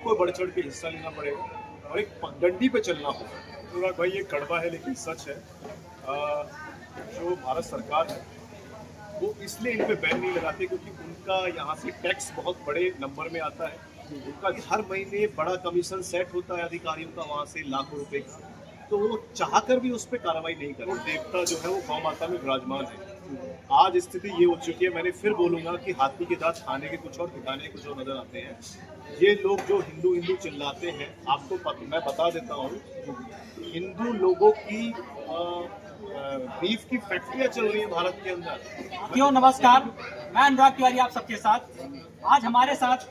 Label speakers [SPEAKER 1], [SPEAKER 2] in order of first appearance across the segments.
[SPEAKER 1] सबको बढ़ चढ़ के हिस्सा लेना पड़ेगा और एक पगडंडी पे चलना होगा। अनुराग भाई, ये कड़वा है लेकिन सच है। जो भारत सरकार है वो इसलिए इन पे बैन नहीं लगाते क्योंकि उनका यहाँ से टैक्स बहुत बड़े नंबर में आता है। उनका हर महीने बड़ा कमीशन सेट होता है अधिकारियों का, वहाँ से लाखों रुपए का, तो वो चाहकर भी उस पर कार्रवाई नहीं कर। वो देवता जो है वो गौ माता में विराजमान है। आज स्थिति ये हो चुकी है, मैंने फिर बोलूंगा कि हाथी के दांत खाने के कुछ और दिखाने के कुछ और नजर आते हैं। ये लोग जो हिंदू हिंदू चिल्लाते हैं, आपको मैं बता देता हूँ, हिंदू लोगों की बीफ की फैक्ट्रियां चल रही है भारत के अंदर।
[SPEAKER 2] क्यों, नमस्कार, मैं अनुराग तिवारी आप सबके साथ। आज हमारे साथ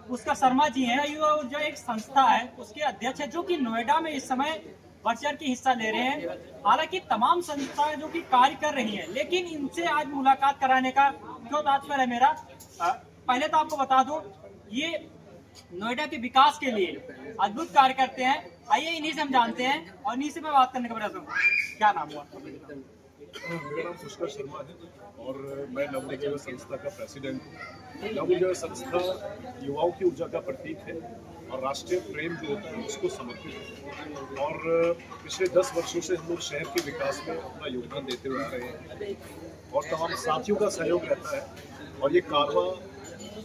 [SPEAKER 2] पुष्कर शर्मा जी हैं, जो एक संस्था है उसके अध्यक्ष है, जो कि नोएडा में इस समय बढ़ चढ़ के हिस्सा ले रहे हैं। हालांकि तमाम संस्थाएं जो कि कार्य कर रही हैं, लेकिन इनसे आज मुलाकात कराने का जो तात्पर्य है मेरा, पहले तो आपको बता दूं, ये नोएडा के विकास के लिए अद्भुत कार्य करते हैं। आइए इन्हीं से हम जानते हैं और इन्हीं से मैं बात करने का प्रयास करूंगा। क्या नाम हुआ?
[SPEAKER 1] मेरा नाम पुष्कर शर्मा है और मैं नवोदय संस्था का प्रेसिडेंट हूँ। नवोदय संस्था युवाओं की ऊर्जा का प्रतीक है और राष्ट्रीय प्रेम जो होता है उसको समर्पित है। और पिछले 10 वर्षों से हम लोग शहर के विकास में अपना योगदान देते हुए आ रहे हैं और तमाम साथियों का सहयोग रहता है। और ये कारवा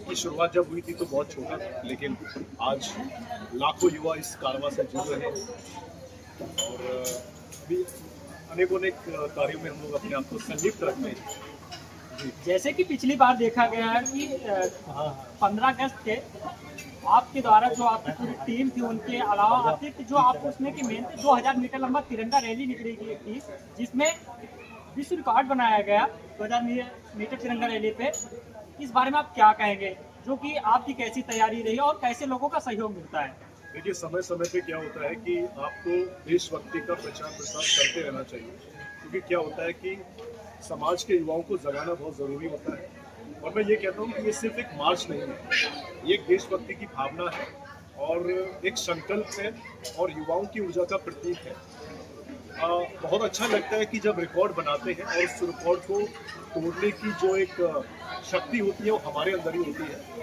[SPEAKER 1] की शुरुआत जब हुई थी तो बहुत छोटा था, लेकिन आज लाखों युवा इस कारवा से जुड़ रहे हैं और भी अनेकों कार्यों में हम लोग अपने आप को संलिप्त रखते हैं।
[SPEAKER 2] जैसे कि पिछली बार देखा गया है कि 15 अगस्त के आपके द्वारा जो आपकी पूरी टीम थी, उनके अलावा अतिरिक्त जो आपको उसमें की मेन 2000 मीटर लंबा तिरंगा रैली निकली गई थी, जिसमें विश्व रिकॉर्ड बनाया गया 2000 मीटर तिरंगा रैली पे। इस बारे में आप क्या कहेंगे, जो कि आपकी कैसी तैयारी रही और कैसे लोगों का सहयोग मिलता है?
[SPEAKER 1] देखिए, समय समय पे क्या होता है कि आपको देशभक्ति का प्रचार प्रसार करते रहना चाहिए, क्योंकि क्या होता है कि समाज के युवाओं को जगाना बहुत ज़रूरी होता है। और मैं ये कहता हूँ कि ये सिर्फ एक मार्च नहीं है, ये एक देशभक्ति की भावना है और एक संकल्प है और युवाओं की ऊर्जा का प्रतीक है। बहुत अच्छा लगता है कि जब रिकॉर्ड बनाते हैं और उस रिकॉर्ड को तोड़ने की जो एक शक्ति होती है वो हमारे अंदर ही होती है।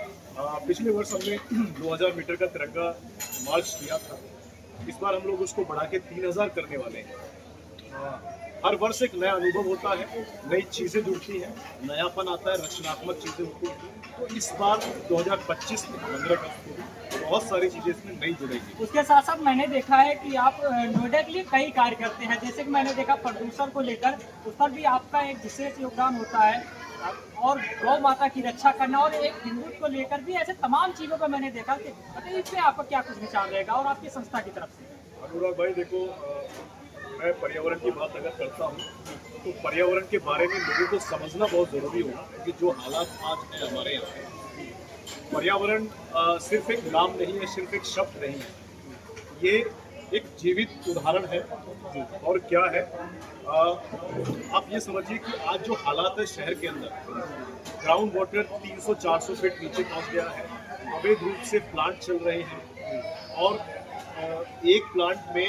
[SPEAKER 1] पिछले वर्ष हमने 2000 मीटर का तिरंगा मार्च किया था। इस बार हम लोग उसको बढ़ा के 3000 करने वाले हैं। हर वर्ष एक नया अनुभव होता है, नई चीज़ें जुड़ती हैं, नयापन आता है, रचनात्मक चीज़ें होती हैं। तो इस बार 2025 में 15 अगस्त को बहुत सारी चीज़ें इसमें नई जुड़ेगी।
[SPEAKER 2] उसके साथ साथ मैंने देखा है कि आप नोएडा के लिए कई कार्य करते हैं। जैसे कि मैंने देखा प्रदूषण को लेकर, उस पर भी आपका एक विशेष योगदान होता है, और गौ माता की रक्षा करना और एक हिंदुत्व को लेकर भी ऐसे तमाम चीज़ों पर मैंने देखा कि इसमें आपका क्या कुछ विचार रहेगा और आपकी संस्था की तरफ से?
[SPEAKER 1] अनुराग भाई, देखो, मैं पर्यावरण की बात अगर करता हूँ तो पर्यावरण के बारे में लोगों को समझना बहुत ज़रूरी होगा कि जो हालात आज हैं हमारे यहाँ पे, पर्यावरण सिर्फ एक नाम नहीं है, सिर्फ एक शब्द नहीं है, ये एक जीवित उदाहरण है। और क्या है, आप ये समझिए कि आज जो हालात है शहर के अंदर, ग्राउंड वाटर 300-400 फीट नीचे पहुँच गया है, अवैध रूप से प्लांट चल रहे हैं और एक प्लांट में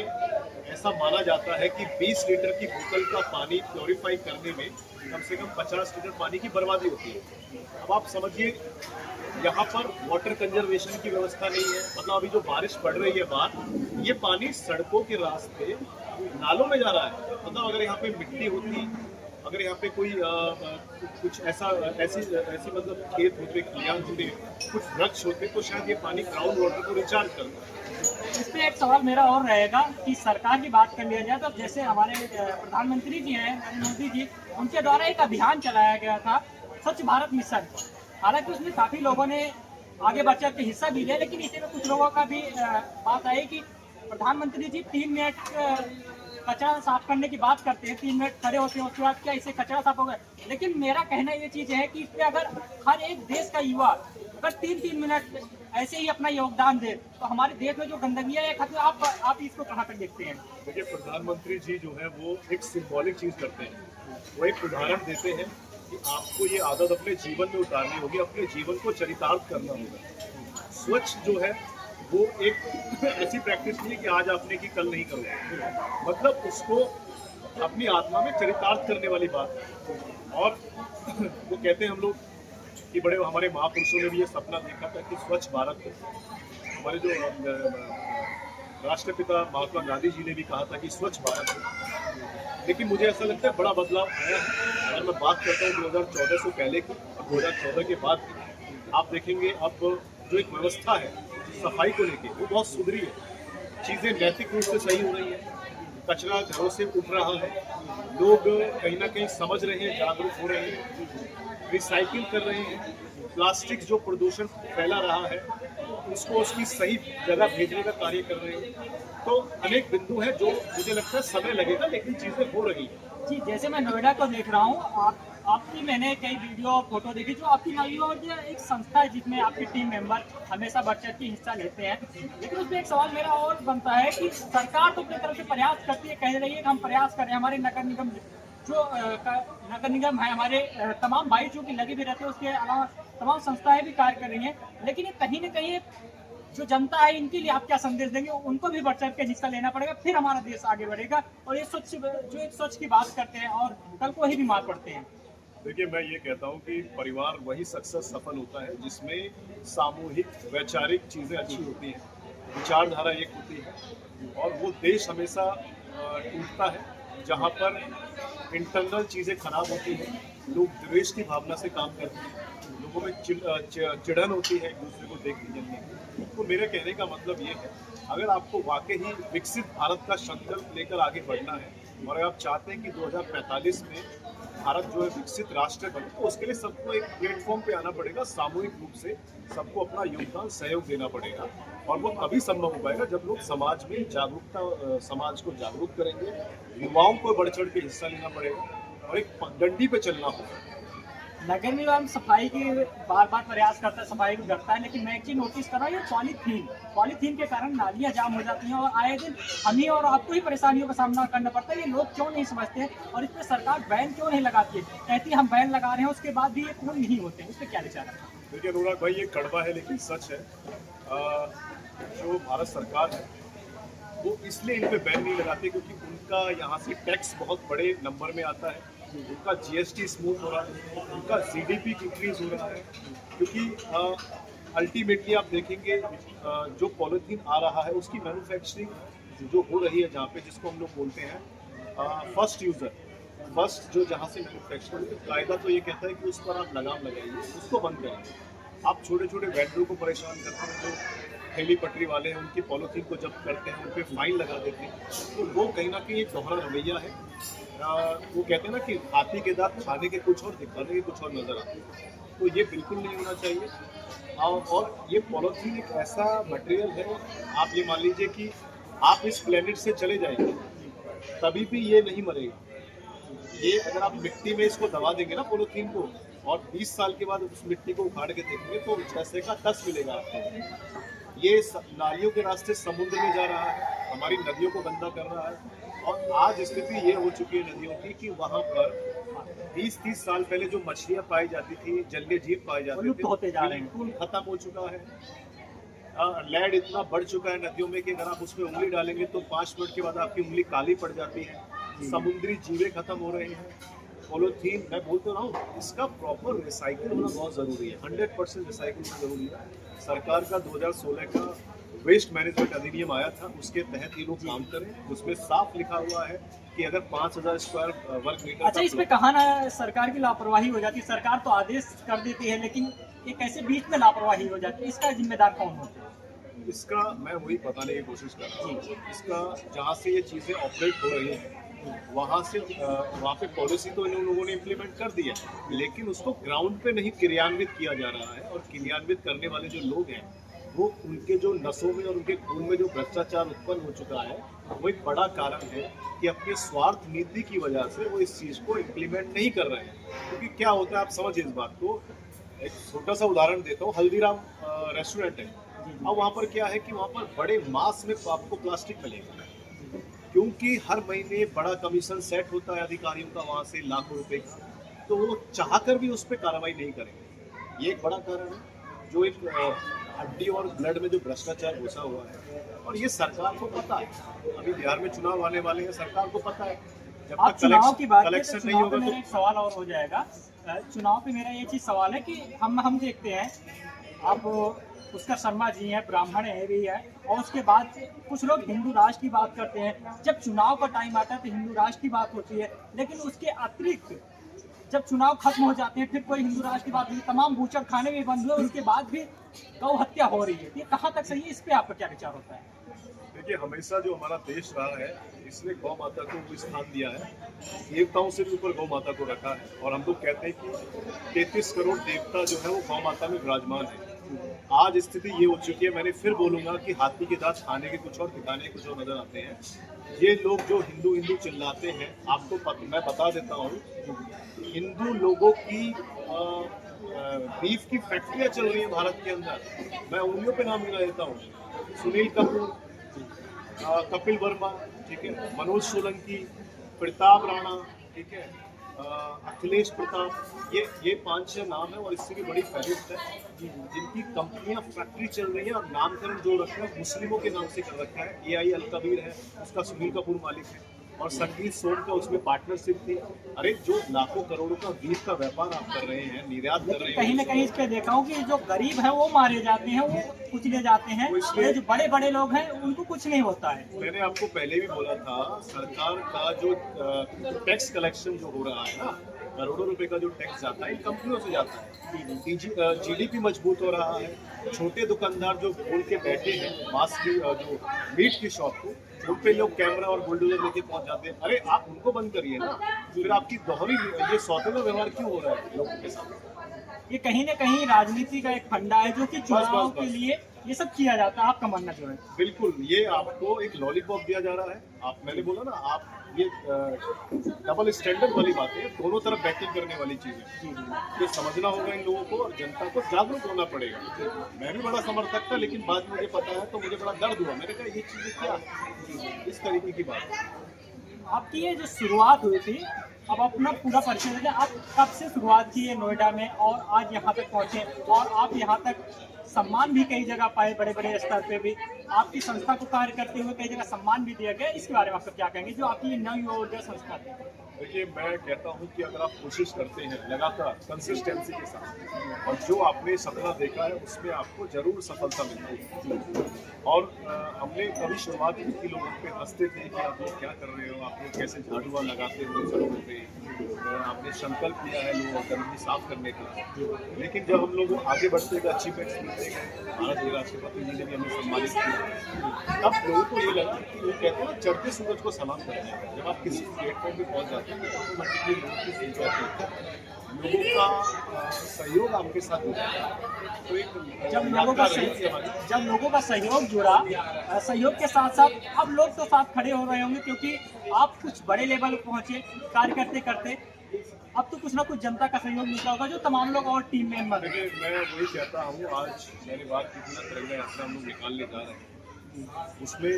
[SPEAKER 1] ऐसा माना जाता है कि 20 लीटर की बोतल का पानी प्योरीफाई करने में कम से कम 50 लीटर पानी की बर्बादी होती है। अब आप समझिए, यहाँ पर वाटर कंजर्वेशन की व्यवस्था नहीं है। मतलब अभी जो बारिश पड़ रही है बाहर, ये पानी सड़कों के रास्ते नालों में जा रहा है। मतलब अगर यहाँ पे मिट्टी होती, अगर यहाँ पे कोई कुछ ऐसी मतलब खेत होते, खलियान होते, कुछ वृक्ष होते, तो शायद ये पानी ग्राउंड वाटर को रिचार्ज करता।
[SPEAKER 2] इस पे एक सवाल मेरा और रहेगा कि सरकार की बात कर लिया जाए तो जैसे हमारे प्रधानमंत्री जी हैं, नरेंद्र मोदी जी, उनके द्वारा एक अभियान चलाया गया था, स्वच्छ भारत मिशन। हालांकि उसमें काफ़ी लोगों ने आगे बढ़ चढ़ के हिस्सा भी लिया, लेकिन इसी में कुछ लोगों का भी बात आई कि प्रधानमंत्री जी 3 मिनट कचरा साफ करने की बात करते हैं, 3 मिनट खड़े होते हैं, उसके बाद क्या इससे कचरा साफ होगा? लेकिन मेरा कहना ये चीज़ है कि इस पर अगर हर एक देश का युवा अगर 3-3 मिनट ऐसे ही अपना योगदान दे तो हमारे देश में जो गंदगी है खत्म। आप इसको कहाँ तक देखते हैं?
[SPEAKER 1] देखिए, प्रधानमंत्री जी जो है वो एक सिंबॉलिक चीज़ करते हैं, वो एक उदाहरण देते हैं कि आपको ये आदत अपने जीवन में उतारनी होगी, अपने जीवन को चरितार्थ करना होगा। स्वच्छ जो है वो एक ऐसी प्रैक्टिस नहीं है कि आज आपने की कल नहीं करोगे, मतलब उसको अपनी आत्मा में चरितार्थ करने वाली बात है। और वो कहते हैं हम लोग कि बड़े हमारे महापुरुषों ने भी ये सपना देखा था कि स्वच्छ भारत हो, हमारे जो राष्ट्रपिता महात्मा गांधी जी ने भी कहा था कि स्वच्छ भारत हो। लेकिन मुझे ऐसा लगता है बड़ा बदलाव आया है। अगर मैं बात करता हूँ 2014 से पहले की और 2014 के बाद की, आप देखेंगे अब जो एक व्यवस्था है सफाई को लेके वो बहुत सुधरी है। चीज़ें नैतिक रूप से सही हो रही है, कचरा घरों से उठ रहा है, लोग कहीं ना कहीं समझ रहे हैं, जागरूक हो रहे हैं, रिसाइकिल कर रहे हैं, प्लास्टिक जो प्रदूषण फैला रहा है उसको उसकी सही जगह भेजने का कार्य कर रहे हैं। तो अनेक बिंदु हैं जो मुझे लगता है समय लगेगा, लेकिन चीज़ें हो रही हैं।
[SPEAKER 2] जी, जैसे मैं नोएडा को देख रहा हूँ, आपकी मैंने कई वीडियो और फोटो देखी, जो आपकी नोएडा एक संस्था है जिसमें आपके टीम मेंबर हमेशा बढ़ चढ़ के हिस्सा लेते हैं। लेकिन उसमें एक सवाल मेरा और बनता है कि सरकार तो अपनी तरफ से प्रयास करती है, कह रही है कि हम प्रयास कर रहे हैं, हमारे नगर निगम जो नगर निगम है, हमारे तमाम भाई जो कि लगे भी रहते हैं, उसके अलावा तमाम संस्थाएं भी कार्य कर रही हैं। लेकिन ये कहीं न कहीं जो जनता है, इनके लिए आप क्या संदेश देंगे? उनको भी बढ़ चढ़ के हिस्सा लेना पड़ेगा, फिर हमारा देश आगे बढ़ेगा। और ये स्वच्छ जो एक स्वच्छ की बात करते हैं और कल को ही बीमार पड़ते हैं।
[SPEAKER 1] देखिए, मैं ये कहता हूँ कि परिवार वही सक्सेस सफल होता है जिसमें सामूहिक वैचारिक चीज़ें अच्छी होती हैं, विचारधारा एक होती है। और वो देश हमेशा टूटता है जहाँ पर इंटरनल चीज़ें खराब होती हैं, लोग द्वेष की भावना से काम करते हैं, लोगों में चिढ़न होती है एक दूसरे को देखने जलने की। तो मेरे कहने का मतलब ये है, अगर आपको वाकई ही विकसित भारत का संकल्प लेकर आगे बढ़ना है और अगर आप चाहते हैं कि 2045 में भारत जो है विकसित राष्ट्र बने, तो उसके लिए सबको एक प्लेटफॉर्म पे आना पड़ेगा, सामूहिक रूप से सबको अपना योगदान सहयोग देना पड़ेगा। और वो तभी संभव हो पाएगा जब लोग समाज में जागरूकता, समाज को जागरूक करेंगे, युवाओं को बढ़ चढ़ के हिस्सा लेना पड़ेगा और एक पगडंडी पे चलना होगा।
[SPEAKER 2] नगर निगम सफाई की बार बार प्रयास करता है, सफाई को करता है, लेकिन मैं एक चीज नोटिस कर रहा हूँ, ये पॉलीथीन के कारण नालियाँ जाम हो जाती हैं और आए दिन हमें और आपको ही परेशानियों का सामना करना पड़ता है। ये लोग क्यों नहीं समझते और इस पर सरकार बैन क्यों नहीं लगाती है? कहती है हम बैन लगा रहे हैं, उसके बाद भी ये पूर्ण नहीं होते, इस पर क्या विचार है?
[SPEAKER 1] देखिए अनुराग भाई, ये कड़वा है लेकिन सच है। जो भारत सरकार है वो इसलिए इन पे बैन नहीं लगाती क्योंकि उनका यहाँ से टैक्स बहुत बड़े नंबर में आता है, उनका जीएसटी स्मूथ हो रहा है, उनका जीडीपी इंक्रीज हो रहा है। क्योंकि अल्टीमेटली आप देखेंगे जो पॉलीथीन आ रहा है उसकी मैन्युफैक्चरिंग जो हो रही है जहाँ पे, जिसको हम लोग बोलते हैं फर्स्ट यूज़र, फर्स्ट जो जहाँ से मैन्युफैक्चरिंग, कायदा तो ये कहता है कि उस पर आप लगाम लगाइए, उसको बंद करिए। आप छोटे छोटे वेंडरों को परेशान करते हैं, जो ठेली पटरी वाले हैं, उनकी पॉलीथीन को जब्त करते हैं, उन पर फाइन लगा देते हैं। तो वो कहीं ना कहीं एक दोहरा रवैया है। वो कहते हैं ना कि हाथी के दांत खाने के कुछ और, दिखाने के कुछ और नजर आते हैं। तो ये बिल्कुल नहीं होना चाहिए। और ये पॉलीथीन एक ऐसा मटेरियल है, आप ये मान लीजिए कि आप इस प्लेनेट से चले जाएंगे तभी भी ये नहीं मरेगा। ये अगर आप मिट्टी में इसको दबा देंगे ना पॉलीथीन को, और 20 साल के बाद उस मिट्टी को उखाड़ के देखेंगे तो 6 का 10 मिलेगा आपको। ये नालियों के रास्ते समुद्र में जा रहा है, हमारी नदियों को गंदा कर रहा है। और आज स्थिति ये हो चुकी है नदियों की कि वहाँ पर 20-30 साल पहले जो मछलियाँ पाई जाती थी, जलीय जीव पाए जाते थे, बिल्कुल खत्म हो चुका है। लैंड इतना बढ़ चुका है नदियों में कि अगर आप उसमें उंगली डालेंगे तो 5 मिनट के बाद आपकी उंगली काली पड़ जाती है। समुद्री जीवे खत्म हो रहे हैं। पॉलीथीन, मैं बोलते रहा हूँ, इसका प्रॉपर रिसाइकिल होना बहुत ज़रूरी है, 100% रिसाइकिल जरूरी है। सरकार का 2016 का वेस्ट मैनेजमेंट अधिनियम आया था, उसके तहत ये लोग काम करें। उसमें साफ लिखा हुआ है कि अगर 5000 स्क्वायर वर्ग मीटर।
[SPEAKER 2] अच्छा, इस पे कहा ना सरकार की लापरवाही हो जाती है, सरकार तो आदेश कर देती है लेकिन ये कैसे बीच में लापरवाही हो जाती है, इसका जिम्मेदार कौन होता है?
[SPEAKER 1] इसका मैं वही बताने की कोशिश कर रहा हूँ। इसका जहाँ से ये चीज़ें ऑपरेट हो रही हैं वहाँ पे पॉलिसी तो इन लोगों ने इम्प्लीमेंट कर दी है, लेकिन उसको ग्राउंड पे नहीं क्रियान्वित किया जा रहा है। और क्रियान्वित करने वाले जो लोग हैं वो, उनके जो नसों में और उनके खून में जो भ्रष्टाचार उत्पन्न हो चुका है, वो एक बड़ा कारण है कि अपने स्वार्थ नीति की वजह से वो इस चीज़ को इम्प्लीमेंट नहीं कर रहे हैं। क्योंकि क्या होता है, आप समझिए इस बात को। एक छोटा सा उदाहरण देता हूँ, हल्दीराम रेस्टोरेंट है। अब वहाँ पर क्या है कि वहाँ पर बड़े मास में आपको प्लास्टिक मिलेगा, क्योंकि हर महीने बड़ा कमीशन सेट होता है अधिकारियों का वहाँ से लाखों रुपए का, तो वो चाहकर भी उस पर कार्रवाई नहीं करेंगे। ये एक बड़ा कारण है, जो एक हड्डी और ब्लड में जो भ्रष्टाचार घुसा हुआ है। और ये सरकार को पता है। अभी बिहार में चुनाव आने वाले हैं, सरकार को पता है जब
[SPEAKER 2] आप
[SPEAKER 1] तक
[SPEAKER 2] चुनाव की बात
[SPEAKER 1] कलेक्शन
[SPEAKER 2] करें तो
[SPEAKER 1] नहीं होगा
[SPEAKER 2] मेरा एक सवाल और हो जाएगा। चुनाव पे मेरा ये चीज़ सवाल है कि हम देखते हैं अब पुष्कर शर्मा जी हैं, ब्राह्मण है भी है, और उसके बाद कुछ लोग हिंदू राष्ट्र की बात करते हैं। जब चुनाव का टाइम आता है तो हिंदू राष्ट्र की बात होती है, लेकिन उसके अतिरिक्त जब चुनाव खत्म हो जाते हैं फिर कोई हिंदू राष्ट्र की बात नहीं, तमाम बूचड़ खाने भी बंद हुए, उसके बाद भी गौ हत्या हो रही है। ये कहाँ तक सही है, इस पे आपका क्या विचार होता है?
[SPEAKER 1] देखिए, हमेशा जो हमारा देश रहा है इसने गौ माता को वो स्थान दिया है, देवताओं से भी ऊपर गौ माता को रखा है। और हम लोग कहते हैं कि 33 करोड़ देवता जो है वो गौ माता में विराजमान है। आज स्थिति ये हो चुकी है, मैंने फिर बोलूंगा कि हाथी के दांत खाने के कुछ और दिखाने के कुछ और नजर आते हैं। ये लोग जो हिंदू हिंदू चिल्लाते हैं, आपको मैं बता देता हूँ, हिंदू लोगों की बीफ की फैक्ट्रियाँ चल रही हैं भारत के अंदर। मैं उंगलियों पे नाम गिना देता हूँ, सुनील कपूर, कपिल वर्मा, ठीक है, मनोज सोलंकी, प्रताप राणा, ठीक है, अखिलेश प्रताप, ये 5-6 नाम है और इससे भी बड़ी फहरिस्त है जिनकी कंपनियां फैक्ट्री चल रही है और नामकरण जो रखा है मुस्लिमों के नाम से कर रखा है। AI अल कबीर है, उसका सुनील कपूर मालिक है, और संगीत सोम का उसमें पार्टनरशिप थी। अरे जो लाखों करोड़ों का बीफ का व्यापार आप कर रहे हैं, निर्यात कर रहे हैं,
[SPEAKER 2] कहीं ना कहीं इस पे देखा हूँ कि जो गरीब है वो मारे जाते हैं, वो कुचले जाते हैं, और जो बड़े बड़े लोग हैं उनको कुछ नहीं होता है।
[SPEAKER 1] मैंने आपको पहले भी बोला था, सरकार का जो टैक्स कलेक्शन जो हो रहा है ना, करोड़ों रुपए का जो टैक्स जाता है इन कंपनियों से जाता है। GDP मजबूत हो रहा है। छोटे दुकानदार जो खोल के बैठे हैं मांस की जो मीट की शॉप को, उन पे लोग कैमरा और बुलडोजर लेके पहुंच जाते हैं। अरे आप उनको बंद करिए ना, फिर आपकी दोहरी ये सौतेला व्यवहार क्यों हो रहा है लोगों के साथ?
[SPEAKER 2] ये कहीं ना कहीं राजनीति का एक फंडा है जो कि चुनाव के लिए ये सब किया जाता है। आपका मानना जो है?
[SPEAKER 1] बिल्कुल, ये आपको एक लॉलीपॉप दिया जा रहा है। आप, मैंने बोला ना, आप ये डबल स्टैंडर्ड वाली बात है, दोनों तरफ बैटिंग करने वाली चीज़ है। ये समझना होगा इन लोगों को और जनता को जागरूक होना पड़ेगा। मैं भी बड़ा समर्थक था, लेकिन बाद में मुझे पता है तो मुझे बड़ा दर्द हुआ। मैंने कहा ये चीज़ें क्या, इस तरीके की बात।
[SPEAKER 2] आपकी ये जो शुरुआत हुई थी, अब अपना पूरा परिचय देते हैं। आप कब से शुरुआत की है नोएडा में और आज यहाँ तक पहुँचे, और आप यहाँ तक सम्मान भी कई जगह पाए, बड़े बड़े स्तर पे भी आपकी संस्था को कार्य करते हुए कई जगह सम्मान भी दिया गया, इसके बारे में आप क्या कहेंगे जो आपकी नव युवा ऊर्जा संस्था है?
[SPEAKER 1] देखिए, मैं कहता हूँ कि अगर आप कोशिश करते हैं लगातार कंसिस्टेंसी के साथ, और जो आपने सपना देखा है उसमें आपको जरूर सफलता मिलती है। और हमने कभी शुरुआत की थी, लोग हम पे हंसते थे कि आप लोग क्या कर रहे हो, आप लोग कैसे झाड़ुआ लगाते हो सड़कों पे, आपने संकल्प किया है लोगों को गंदगी साफ करने का। लेकिन जब हम लोग आगे बढ़ते गए, अचीवमेंट्स मिलते गए, भारत के राष्ट्रपति जी ने भी हमें सम्मानित किया, तब लोगों को ये लगा कि वो कहते हैं ना, चढ़ते सूरज को सलाम करते हैं। जब आप किसी प्लेटफॉर्म पे पहुंच जाते हैं तो ऑटोमेटिकली लोगों की सुन जाती है, लोगों का सहयोग आपके साथ होता है। तो एक
[SPEAKER 2] जब लोगों का सहयोग जुड़ा, सहयोग के साथ साथ अब लोग तो साथ खड़े हो रहे होंगे, क्योंकि आप कुछ बड़े लेवल पर पहुंचे कार्य करते करते, अब तो कुछ ना कुछ जनता का सहयोग मिलता होगा जो तमाम लोग और टीम मेंबर।
[SPEAKER 1] देखिए, मैं वही कहता हूँ, आज मैंने बात की थी ना, तिरंगा यात्रा हम लोग निकालने जा रहे हैं, उसमें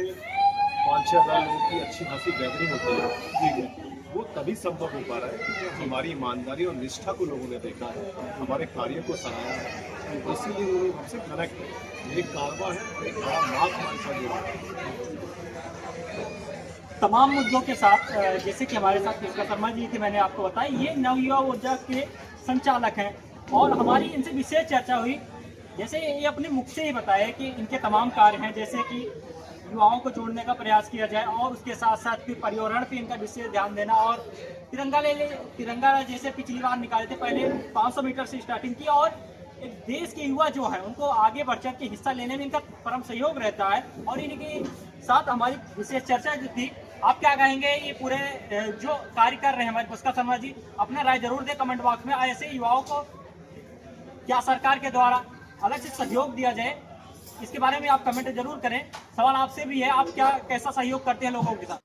[SPEAKER 1] 5-6 हज़ार लोगों की अच्छी खासी गैदरिंग होती है। ठीक है, वो तभी संभव हो पा रहा है कि हमारी ईमानदारी और निष्ठा को लोगों ने देखा है, हमारे कार्य को सराहा है, तो इसीलिए वो लोग हमसे कनेक्ट है। एक कारवा है, एक बड़ा मार्ग हमारे साथ जुड़ा है।
[SPEAKER 2] तमाम मुद्दों के साथ, जैसे कि हमारे साथ पुष्कर शर्मा जी थे, मैंने आपको बताया ये नव युवा ऊर्जा के संचालक हैं, और हमारी इनसे विशेष चर्चा हुई। जैसे ये अपने मुख से ही बताया कि इनके तमाम कार्य हैं, जैसे कि युवाओं को जोड़ने का प्रयास किया जाए, और उसके साथ साथ फिर पर्यावरण पे इनका विशेष ध्यान देना, और तिरंगा जैसे पिछली बार निकाले थे, पहले 500 मीटर से स्टार्टिंग की, और एक देश के युवा जो है उनको आगे बढ़ चढ़ के हिस्सा लेने में इनका परम सहयोग रहता है। और इनके साथ हमारी विशेष चर्चा जो थी, आप क्या कहेंगे ये पूरे जो कार्य कर रहे हैं हमारे पुष्कर शर्मा जी, अपना राय जरूर दें कमेंट बॉक्स में। ऐसे युवाओं को क्या सरकार के द्वारा अलग से सहयोग दिया जाए, इसके बारे में आप कमेंट जरूर करें। सवाल आपसे भी है, आप क्या कैसा सहयोग करते हैं लोगों के साथ?